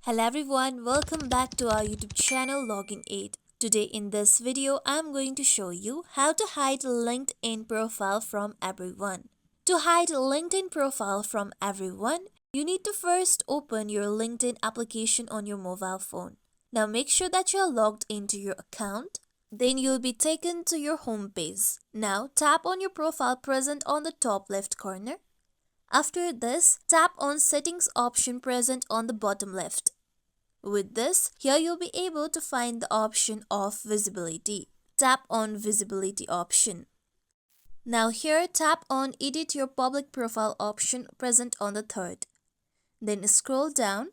Hello everyone, welcome back to our YouTube channel Login Aid. Today in this video, I'm going to show you how to hide LinkedIn profile from everyone. To hide LinkedIn profile from everyone, you need to first open your LinkedIn application on your mobile phone. Now make sure that you're logged into your account. Then you'll be taken to your home page. Now tap on your profile present on the top left corner. After this, tap on Settings option present on the bottom left. With this, here you'll be able to find the option of visibility. Tap on visibility option. Now here tap on edit your public profile option present on the third. Then scroll down.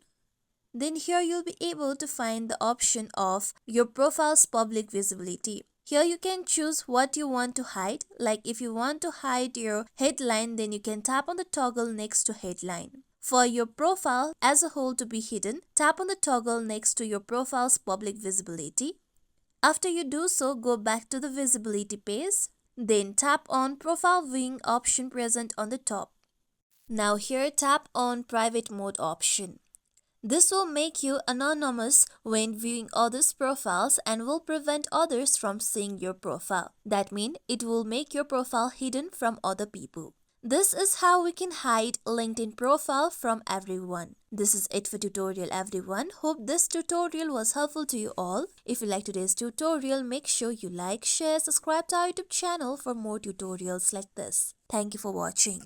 Then here you'll be able to find the option of your profile's public visibility. Here you can choose what you want to hide. Like if you want to hide your headline, then you can tap on the toggle next to headline. For your profile as a whole to be hidden, tap on the toggle next to your profile's public visibility. After you do so, go back to the visibility page. Then tap on profile viewing option present on the top. Now here tap on private mode option. This will make you anonymous when viewing others' profiles and will prevent others from seeing your profile. That means it will make your profile hidden from other people. This is how we can hide LinkedIn profile from everyone. This is it for tutorial everyone. Hope this tutorial was helpful to you all. If you like today's tutorial, make sure you like, share, subscribe to our YouTube channel for more tutorials like this. Thank you for watching.